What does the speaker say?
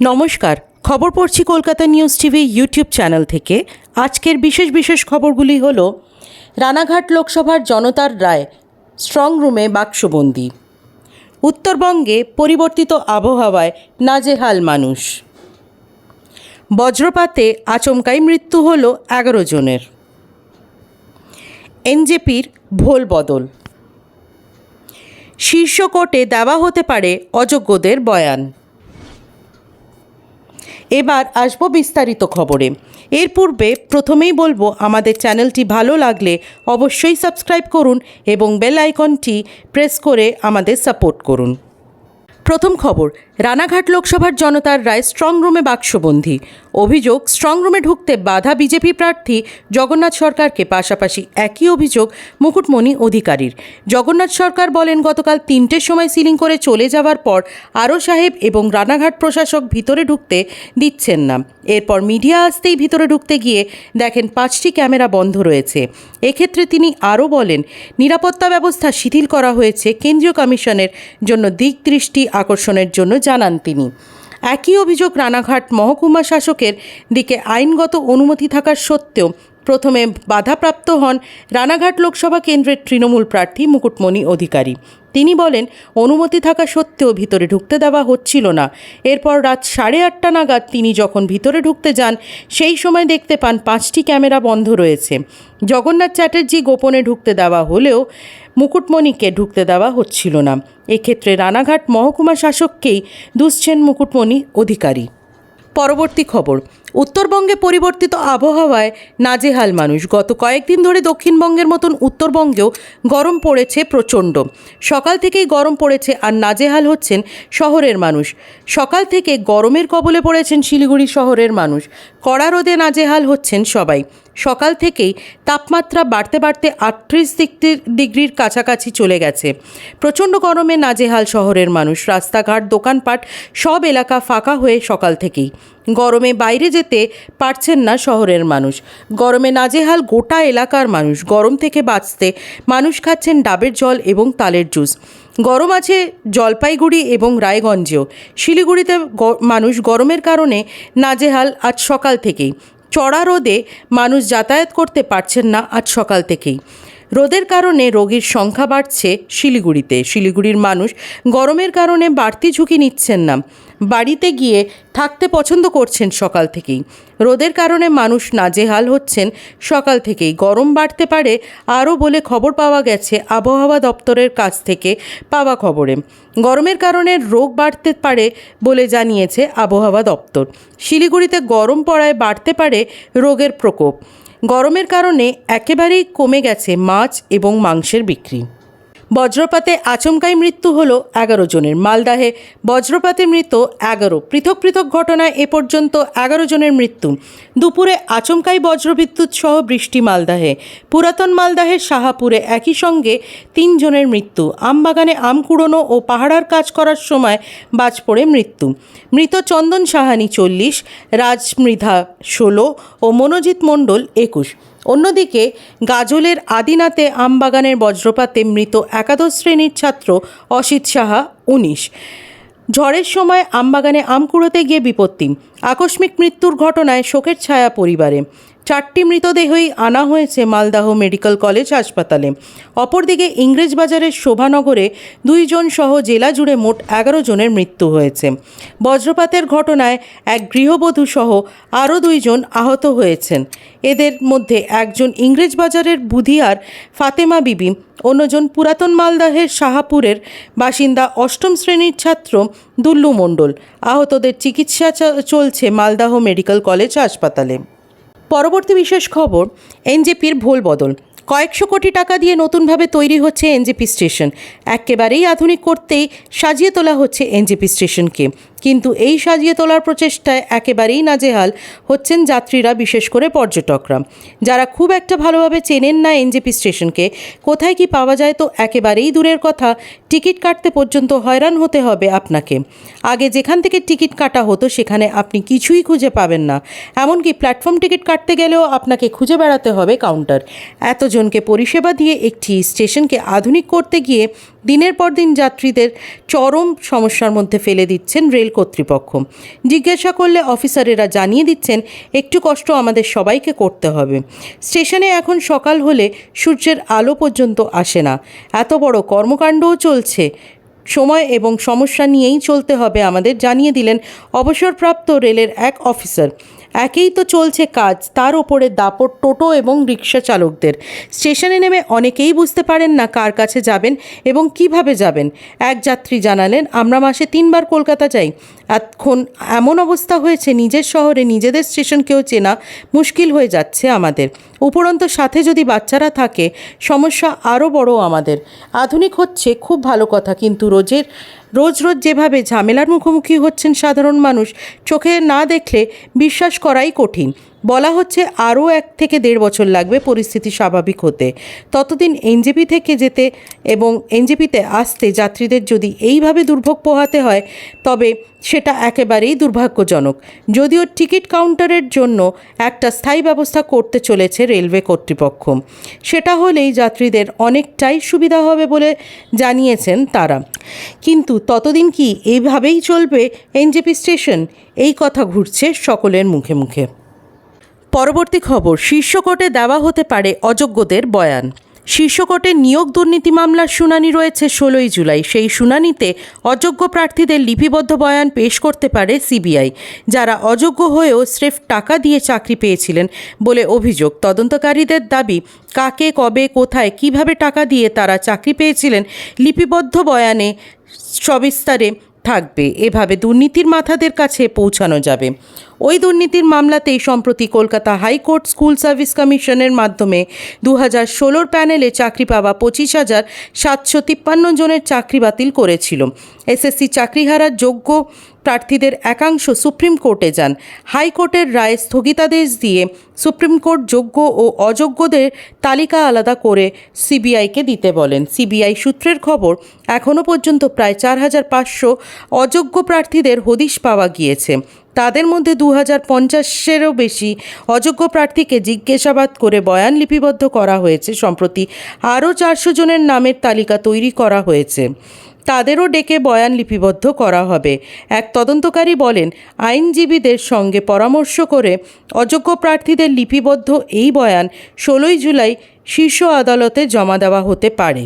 নমস্কার, খবর পড়ছি Kolkata news TV YouTube channel থেকে। আজকের বিশেষ খবরগুলি হল: রানাঘাট লোকসভার জনতার রায়, স্ট্রং রুমে বাক্সবন্দি। উত্তরবঙ্গে পরিবর্তিত আবহাওয়ায় নাজেহাল মানুষ। বজ্রপাতে আচমকাই মৃত্যু হল 11 জনের। এনজেপির ভোল বদল। শীর্ষ কোর্টে দেওয়া হতে পারে অযোগ্যদের বয়ান। এবার আসবো বিস্তারিত খবরে। এর পূর্বে প্রথমেই বলবো, আমাদের চ্যানেলটি ভালো লাগলে অবশ্যই সাবস্ক্রাইব করুন এবং বেল আইকনটি প্রেস করে আমাদের সাপোর্ট করুন। প্রথম খবর: রানাঘাট লোকসভার জনতার রায়, স্ট্রং রুমে বাক্সবন্দি। অভিযোগ, স্ট্রং রুমে ঢুকতে বাধা বিজেপি প্রার্থী জগন্নাথ সরকারকে। পাশাপাশি একই অভিযোগ মুকুটমণি অধিকারীর। জগন্নাথ সরকার বলেন, গতকাল 3টের সময় সিলিং করে চলে যাওয়ার পর আরও সাহেব এবং রানাঘাট প্রশাসক ভিতরে ঢুকতে দিচ্ছেন না। এরপর মিডিয়া আসতেই ভিতরে ঢুকতে গিয়ে দেখেন 5টি ক্যামেরা বন্ধ রয়েছে। এক্ষেত্রে তিনি আরও বলেন, নিরাপত্তা ব্যবস্থা শিথিল করা হয়েছে কেন্দ্রীয় কমিশনের জন্য দিক দৃষ্টি আকর্ষণের জন্য, জানান তিনি। একই অভিযোগ রানাঘাট মহকুমা শাসকের দিকে। আইনগত অনুমতি থাকা সত্ত্বেও প্রথমে বাধাপ্রাপ্ত হন রানাঘাট লোকসভা কেন্দ্রের তৃণমূল প্রার্থী মুকুটমণি অধিকারী। তিনি বলেন, অনুমতি থাকা সত্ত্বেও ভিতরে ঢুকতে দেওয়া হচ্ছিল না। এরপর রাত 8:30 নাগাদ তিনি যখন ভিতরে ঢুকতে যান, সেই সময় দেখতে পান 5টি ক্যামেরা বন্ধ রয়েছে। জগন্নাথ চ্যাটার্জি গোপনে ঢুকতে দেওয়া হলেও মুকুটমণিকে ঢুকতে দেওয়া হচ্ছিল না। এক্ষেত্রে রানাঘাট মহকুমা শাসককেই দুষছেন মুকুটমণি অধিকারী। পরবর্তী খবর: উত্তরবঙ্গে পরিবর্তিত আবহাওয়ায় নাজেহাল মানুষ। গত কয়েকদিন ধরে দক্ষিণবঙ্গের মতন উত্তরবঙ্গেও গরম পড়েছে প্রচণ্ড। সকাল থেকেই গরম পড়েছে, আর নাজেহাল হচ্ছেন শহরের মানুষ। সকাল থেকে গরমের কবলে পড়েছেন শিলিগুড়ি শহরের মানুষ। কড়া রোদে নাজেহাল হচ্ছেন সবাই। সকাল থেকেই তাপমাত্রা বাড়তে 38 ডিগ্রির কাছাকাছি চলে গেছে। প্রচণ্ড গরমে নাজেহাল শহরের মানুষ। রাস্তাঘাট, দোকানপাট সব এলাকা ফাঁকা হয়ে সকাল থেকেই। গরমে বাইরে যেতে পারছেন না শহরের মানুষ। গরমে নাজেহাল গোটা এলাকার মানুষ। গরম থেকে বাঁচতে মানুষ খাচ্ছেন ডাবের জল এবং তালের জুস। গরম আছে জলপাইগুড়ি এবং রায়গঞ্জেও। শিলিগুড়িতে মানুষ গরমের কারণে নাজেহাল আজ সকাল থেকেই। চড়া রোদে মানুষ যাতায়াত করতে পারছেন না আজ সকাল থেকেই। রোদের কারণে রোগীর সংখ্যা বাড়ছে শিলিগুড়িতে। শিলিগুড়ির মানুষ গরমের কারণে বাড়তি ঝুঁকি নিচ্ছেন না, বাড়িতে গিয়ে থাকতে পছন্দ করছেন সকাল থেকেই। রোদের কারণে মানুষ নাজেহাল হচ্ছেন সকাল থেকেই। গরম বাড়তে পারে আরও বলে খবর পাওয়া গেছে আবহাওয়া দপ্তরের কাছ থেকে পাওয়া খবরে। গরমের কারণে রোগ বাড়তে পারে বলে জানিয়েছে আবহাওয়া দপ্তর। শিলিগুড়িতে গরম পড়ায় বাড়তে পারে রোগের প্রকোপ। গরমের কারণে একেবারেই কমে গেছে মাছ এবং মাংসের বিক্রি। বজ্রপাতে আচমকাই মৃত্যু হলো 11 জনের। মালদাহে বজ্রপাতে মৃত 11। পৃথক ঘটনায় এ পর্যন্ত 11 জনের মৃত্যু। দুপুরে আচমকাই বজ্রবিদ্যুৎ সহ বৃষ্টি মালদাহে। পুরাতন মালদাহের শাহাপুরে একই সঙ্গে 3 জনের মৃত্যু। আমবাগানে আম কুড়োনো ও পাহারার কাজ করার সময় বাজ পড়ে মৃত্যু। মৃত চন্দন সাহানি 40, রাজ মৃধা 16 ও মনোজিৎ মণ্ডল 21। অন্যদিকে গাজলের আদিনাতে আমবাগানের বজ্রপাতে মৃত একাদশ শ্রেণীর ছাত্র অসিত সাহা 19। ঝড়ের সময় আমবাগানে আম কুড়োতে গিয়ে বিপত্তি। আকস্মিক মৃত্যুর ঘটনায় শোকের ছায়া পরিবারে। 4টি মৃতদেহই আনা হয়েছে মালদহ মেডিকেল কলেজ হাসপাতালে। অপরদিকে ইংরেজবাজারের শোভানগরে 2 জন সহ জেলা জুড়ে মোট 11 জনের মৃত্যু হয়েছে। বজ্রপাতের ঘটনায় এক গৃহবধূ সহ আরও 2 জন আহত হয়েছেন। এদের মধ্যে একজন ইংরেজবাজারের বুধিয়ার ফাতেমা বিবি, অন্যজন পুরাতন মালদহের শাহাপুরের বাসিন্দা 8ম শ্রেণীর ছাত্র দুল্লু মণ্ডল। আহতদের চিকিৎসা চলছে মালদহ মেডিকেল কলেজ হাসপাতালে। পরবর্তী বিশেষ খবর: এনজেপির ভোল বদল। কয়েকশো কোটি টাকা দিয়ে নতুনভাবে তৈরি হচ্ছে এনজেপি স্টেশন। একেবারেই আধুনিক করতেই সাজিয়ে তোলা হচ্ছে এনজেপি স্টেশনকে। কিন্তু এই সাজিয়ে তোলার প্রচেষ্টায় একেবারেই নাজেহাল হচ্ছেন যাত্রীরা, বিশেষ করে পর্যটকরা, যারা খুব একটা ভালোভাবে চেনেন না এনজেপি স্টেশনকে। কোথায় কি পাওয়া যায় তো একেবারেই দূরের কথা, টিকিট কাটতে পর্যন্ত হয়রান হতে হবে আপনাকে। আগে যেখান থেকে টিকিট কাটা হতো সেখানে আপনি কিছুই খুঁজে পাবেন না। এমনকি প্ল্যাটফর্ম টিকিট কাটতে গেলেও আপনাকে খুঁজে বেড়াতে হবে কাউন্টার। এতজনকে পরিষেবা দিয়ে একটি স্টেশনকে আধুনিক করতে গিয়ে দিনের পর দিন যাত্রীদের চরম সমস্যার মধ্যে ফেলে দিচ্ছেন রেল কর্তৃপক্ষ। জিজ্ঞাসা করলে অফিসারেরা জানিয়ে দিচ্ছেন একটু কষ্ট আমাদের সবাইকে করতে হবে। স্টেশনে এখন সকাল হলে সূর্যের আলো পর্যন্ত আসে না, এত বড় কর্মকাণ্ডও চলছে। সময় এবং সমস্যা নিয়েই চলতে হবে আমাদের, জানিয়ে দিলেন অবসরপ্রাপ্ত রেলের এক অফিসার। একেই তো চলছে কাজ, তার ওপরে দাপট টোটো এবং রিক্সা চালকদের। স্টেশনে নেমে অনেকেই বুঝতে পারেন না কার কাছে যাবেন এবং কিভাবে যাবেন। এক যাত্রী জানালেন, আমরা মাসে 3 বার কলকাতা যাই। এখন এমন অবস্থা হয়েছে নিজের শহরে নিজেদের স্টেশনকেও চেনা মুশকিল হয়ে যাচ্ছে আমাদের। উপরন্তু সাথে যদি বাচ্চারা থাকে সমস্যা আরও বড় আমাদের। আধুনিক হচ্ছে খুব ভালো কথা, কিন্তু রোজ রোজ যেভাবে ঝামেলার মুখোমুখি হচ্ছেন সাধারণ মানুষ, চোখে না দেখলে বিশ্বাস করাই কঠিন। বলা হচ্ছে আরও 1 থেকে 1.5 বছর লাগবে পরিস্থিতি স্বাভাবিক হতে। ততদিন এনজেপি থেকে যেতে এবং এনজেপিতে আসতে যাত্রীদের যদি এইভাবে দুর্ভোগ পোহাতে হয় তবে সেটা একেবারেই দুর্ভাগ্যজনক। যদিও টিকিট কাউন্টারের জন্য একটা স্থায়ী ব্যবস্থা করতে চলেছে রেলওয়ে কর্তৃপক্ষ। সেটা হলেই যাত্রীদের অনেকটাই সুবিধা হবে বলে জানিয়েছেন তারা। কিন্তু ততদিন কি এইভাবেই চলবে এনজেপি স্টেশন? এই কথা ঘুরছে সকলের মুখে মুখে। পরবর্তী খবর, শীর্ষ কোর্টে দেওয়া হতে পারে অযোগ্যদের বয়ান। শীর্ষ কোর্টের নিয়োগ দুর্নীতি মামলার শুনানি রয়েছে 16ই জুলাই। সেই শুনানিতে অযোগ্য প্রার্থীদের লিপিবদ্ধ বয়ান পেশ করতে পারে সিবিআই, যারা অযোগ্য হয়েও স্রেফ টাকা দিয়ে চাকরি পেয়েছিলেন বলে অভিযোগ। তদন্তকারীদের দাবি, কাকে, কবে, কোথায়, কিভাবে টাকা দিয়ে তারা চাকরি পেয়েছিলেন লিপিবদ্ধ বয়ানে সবিস্তারে থাকবে। এভাবে দুর্নীতির মাথাদের কাছে পৌঁছানো যাবে। ওই দুর্নীতির মামলাতেই সম্প্রতি কলকাতা হাইকোর্ট স্কুল সার্ভিস কমিশনের মাধ্যমে 2016 প্যানেলে চাকরি পাওয়া 25,753 জনের চাকরি বাতিল করেছিল। এসএসসি চাকরিহারা যোগ্য প্রার্থীদের একাংশ সুপ্রিম কোর্টে যান। হাইকোর্টের রায়ে স্থগিতাদেশ দিয়ে সুপ্রিম কোর্ট যোগ্য ও অযোগ্যদের তালিকা আলাদা করে সিবিআইকে দিতে বলেন। সিবিআই সূত্রের খবর, এখনও পর্যন্ত প্রায় 4,500 অযোগ্য প্রার্থীদের হদিশ পাওয়া গিয়েছে। তাদের মধ্যে 2,050-এরও বেশি অযোগ্য প্রার্থীকে জিজ্ঞাসাবাদ করে বয়ান লিপিবদ্ধ করা হয়েছে। সম্প্রতি আরও 400 জনের নামের তালিকা তৈরি করা হয়েছে, তাদেরও ডেকে বয়ান লিপিবদ্ধ করা হবে। এক তদন্তকারী বলেন, আইনজীবীদের সঙ্গে পরামর্শ করে অযোগ্য প্রার্থীদের লিপিবদ্ধ এই বয়ান 16ই জুলাই শীর্ষ আদালতে জমা দেওয়া হতে পারে।